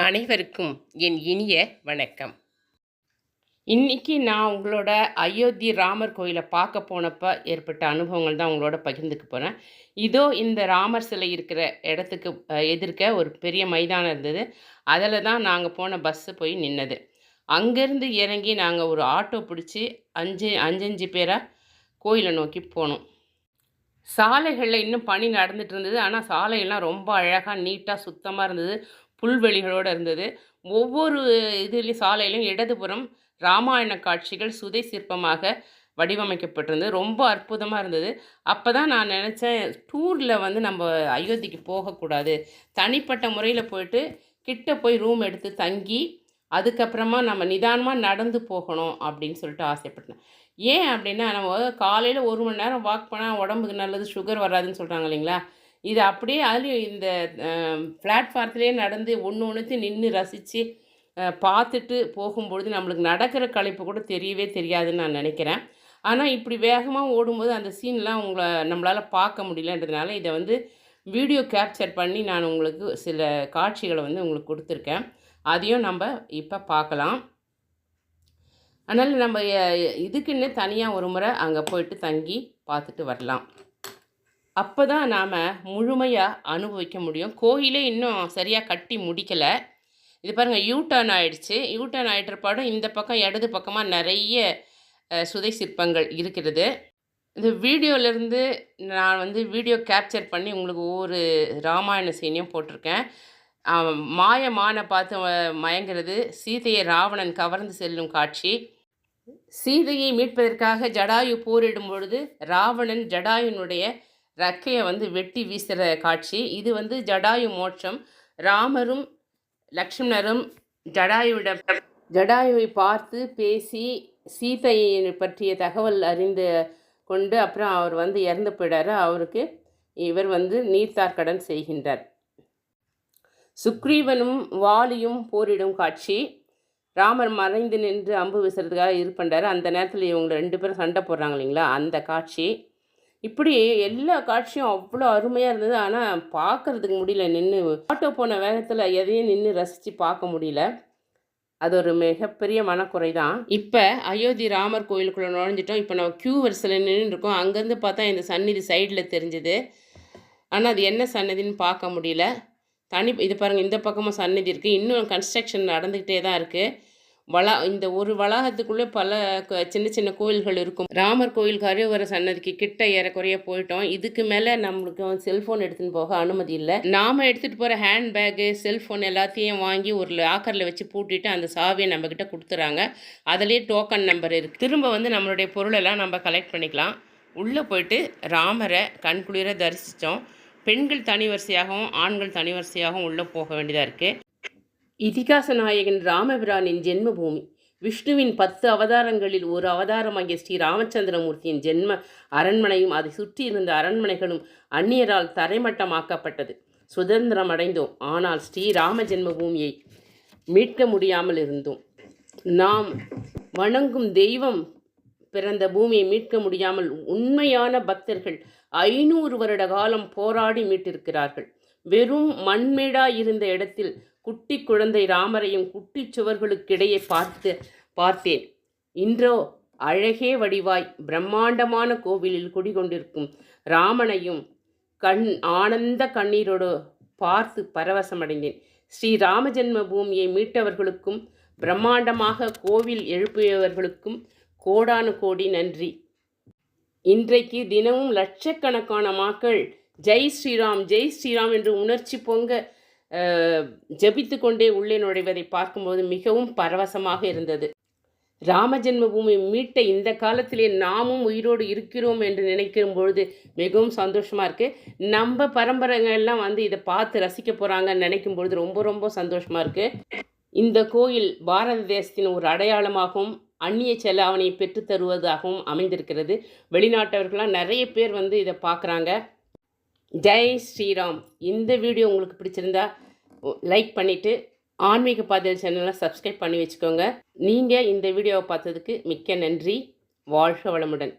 அனைவருக்கும் என் இனிய வணக்கம். இன்னைக்கு நான் உங்களோட அயோத்தி ராமர் கோயிலை பார்க்க போனப்ப ஏற்பட்ட அனுபவங்கள் தான் உங்களோட பகிர்ந்துக்க போகிறேன். இதோ இந்த ராமர் சிலை இருக்கிற இடத்துக்கு எதிர்க்க ஒரு பெரிய மைதானம் இருந்தது. அதில் தான் நாங்கள் போன பஸ்ஸு போய் நின்னது. அங்கேருந்து இறங்கி நாங்கள் ஒரு ஆட்டோ பிடிச்சி அஞ்சு பேராக கோயிலை நோக்கி போனோம். சாலைகளில் இன்னும் பணி நடந்துட்டு இருந்தது. ஆனால் சாலையெல்லாம் ரொம்ப அழகாக நீட்டாக சுத்தமாக இருந்தது. புல்வெளிகளோடு இருந்தது. ஒவ்வொரு இதுலேயும் சாலையிலும் இடதுபுறம் ராமாயண காட்சிகள் சுதை சிற்பமாக வடிவமைக்கப்பட்டிருந்தது. ரொம்ப அற்புதமாக இருந்தது. அப்போ தான் நான் நினச்சேன், டூரில் வந்து நம்ம அயோத்திக்கு போகக்கூடாது, தனிப்பட்ட முறையில் போயிட்டு கிட்ட போய் ரூம் எடுத்து தங்கி அதுக்கப்புறமா நம்ம நிதானமாக நடந்து போகணும் அப்படின்னு சொல்லிட்டு ஆசைப்பட்டேன். ஏன் அப்படின்னா, நம்ம காலையில் 1 மணி நேரம் வாக் பண்ணால் உடம்புக்கு நல்லது, சுகர் வராதுன்னு சொல்கிறாங்க இல்லைங்களா? இது அப்படியே அதுலேயும் இந்த பிளாட்ஃபாரத்துலேயே நடந்து ஒன்றுத்தையும் நின்று ரசித்து பார்த்துட்டு போகும்பொழுது நம்மளுக்கு நடக்கிற களைப்பு கூட தெரியவே தெரியாதுன்னு நான் நினைக்கிறேன். ஆனால் இப்படி வேகமாக ஓடும்போது அந்த சீன்லாம் நம்மளால் பார்க்க முடியலன்றதுனால இதை வந்து வீடியோ கேப்சர் பண்ணி நான் உங்களுக்கு சில காட்சிகளை வந்து உங்களுக்கு கொடுத்துருக்கேன். அதையும் நம்ம இப்போ பார்க்கலாம். அதனால் நம்ம இதுக்குன்னு தனியாக ஒரு முறை அங்கே போயிட்டு தங்கி பார்த்துட்டு வரலாம். அப்போ தான் நாம் முழுமையாக அனுபவிக்க முடியும். கோயிலே இன்னும் சரியாக கட்டி முடிக்கலை. இது பாருங்கள், யூட்டர்ன் ஆகிடுச்சு. யூட்டர்ன் ஆகிட்டப்பாடும் இந்த பக்கம் இடது பக்கமாக நிறைய சுதை சிற்பங்கள் இருக்கிறது. இந்த வீடியோவிலேருந்து நான் வந்து வீடியோ கேப்சர் பண்ணி உங்களுக்கு ஒவ்வொரு ராமாயண சீனையும் போட்டிருக்கேன். மாயமான பார்த்து மயங்கிறது, சீதையை ராவணன் கவர்ந்து செல்லும் காட்சி, சீதையை மீட்பதற்காக ஜடாயு போரிடும் பொழுது ராவணன் ஜடாயுனுடைய ரக்கையை வந்து வெட்டி வீசுகிற காட்சி. இது வந்து ஜடாயு மோட்சம். ராமரும் லக்ஷ்மணரும் ஜடாயுவை பார்த்து பேசி சீதையை பற்றிய தகவல் அறிந்து கொண்டு அப்புறம் அவர் வந்து இறந்து போயிடார். அவருக்கு இவர் வந்து நீர்த்தார்கடன் செய்கின்றார். சுக்ரீவனும் வாலியும் போரிடும் காட்சி. ராமர் மறைந்து நின்று அம்பு வீசுறதுக்காக இது பண்ணுறாரு. அந்த நேரத்தில் இவங்க 2 பேரும் சண்டை போடுறாங்க இல்லைங்களா, அந்த காட்சி. இப்படி எல்லா காட்சியும் அவ்வளோ அருமையாக இருந்தது. ஆனால் பார்க்குறதுக்கு முடியல, நின்று ஆட்டோ போன வேகத்தில் எதையும் நின்று ரசித்து பார்க்க முடியல. அது ஒரு மிகப்பெரிய மனக்குறை தான். இப்போ அயோத்தி ராமர் கோயிலுக்குள்ளே நுழைஞ்சிட்டோம். இப்போ நம்ம க்யூ வரிசையில் நின்றுருக்கோம். அங்கேருந்து பார்த்தா இந்த சந்நிதி சைடில் தெரிஞ்சுது. ஆனால் அது என்ன சன்னதின்னு பார்க்க முடியல. இது பாருங்கள், இந்த பக்கமும் சன்னதி இருக்குது. இன்னும் கன்ஸ்ட்ரக்ஷன் நடந்துக்கிட்டே தான் இருக்குது. இந்த ஒரு வளாகத்துக்குள்ளே பல சின்ன சின்ன கோயில்கள் இருக்கும். ராமர் கோயில் கருவறை சன்னதிக்கு கிட்ட ஏறக்குறைய போயிட்டோம். இதுக்கு மேலே நம்மளுக்கு செல்ஃபோன் எடுத்துன்னு போக அனுமதி இல்லை. நாம் எடுத்துகிட்டு போகிற ஹேண்ட்பேக்கு, செல்ஃபோன் எல்லாத்தையும் வாங்கி ஒரு லாக்கரில் வச்சு பூட்டிட்டு அந்த சாவியை நம்மக்கிட்ட கொடுத்துறாங்க. அதிலே டோக்கன் நம்பர் இருக்குது. திரும்ப வந்து நம்மளுடைய பொருளெல்லாம் நம்ம கலெக்ட் பண்ணிக்கலாம். உள்ளே போயிட்டு ராமரை கண்குளிர தரிசித்தோம். பெண்கள் தனி வரிசையாகவும் ஆண்கள் தனி வரிசையாகவும் உள்ளே போக வேண்டியதாக இருக்குது. இதிகாச நாயகன் ராமபிரானின் ஜென்மபூமி. விஷ்ணுவின் 10 அவதாரங்களில் ஒரு அவதாரமாகிய ஸ்ரீ ராமச்சந்திரமூர்த்தியின் ஜென்ம அரண்மனையும் அதை சுற்றி இருந்த அரண்மனைகளும் அந்நியரால் தரைமட்டமாக்கப்பட்டது. சுதந்திரம் அடைந்தோம். ஆனால் ஸ்ரீ ராம ஜென்மபூமியை மீட்க முடியாமல் இருந்தோம். நாம் வணங்கும் தெய்வம் பிறந்த பூமியை மீட்க முடியாமல் உண்மையான பக்தர்கள் 500 வருட காலம் போராடி மீட்டிருக்கிறார்கள். வெறும் மண்மேடாய் இருந்த இடத்தில் குட்டி குழந்தை ராமரையும் குட்டி சுவர்களுக்கிடையே பார்த்தேன். இன்றோ அழகே வடிவாய் பிரம்மாண்டமான கோவிலில் குடிகொண்டிருக்கும் ராமனையும் ஆனந்த கண்ணீரோடு பார்த்து பரவசமடைந்தேன். ஸ்ரீ ராம ஜென்ம பூமியை மீட்டவர்களுக்கும் பிரம்மாண்டமாக கோவில் எழுப்பியவர்களுக்கும் கோடானு கோடி நன்றி. இன்றைக்கு தினமும் லட்சக்கணக்கான மக்கள் ஜெய் ஸ்ரீராம் ஜெய் ஸ்ரீராம் என்று உணர்ச்சி பொங்க ஜபித்து கொண்டே உள்ளே நுழைவதை பார்க்கும்போது மிகவும் பரவசமாக இருந்தது. ராம ஜென்மபூமி மீட்ட இந்த காலத்திலே நாமும் உயிரோடு இருக்கிறோம் என்று நினைக்கும் பொழுது மிகவும் சந்தோஷமாக இருக்குது. நம்ம பரம்பரைகள்லாம் வந்து இதை பார்த்து ரசிக்க போகிறாங்கன்னு நினைக்கும் பொழுது ரொம்ப ரொம்ப சந்தோஷமாக இருக்குது. இந்த கோயில் பாரத தேசத்தின் ஒரு அடையாளமாகவும் அந்நிய செலாவணியை பெற்றுத்தருவதாகவும் அமைந்திருக்கிறது. வெளிநாட்டவர்களாம் நிறைய பேர் வந்து இதை பார்க்குறாங்க. ஜெய் ஸ்ரீராம். இந்த வீடியோ உங்களுக்கு பிடிச்சிருந்தா லைக் பண்ணிவிட்டு ஆன்மீக பாதையில் சேனலை சப்ஸ்கிரைப் பண்ணி வச்சுக்கோங்க. நீங்கள் இந்த வீடியோவை பார்த்ததுக்கு மிக்க நன்றி. வாழ்க வளமுடன்.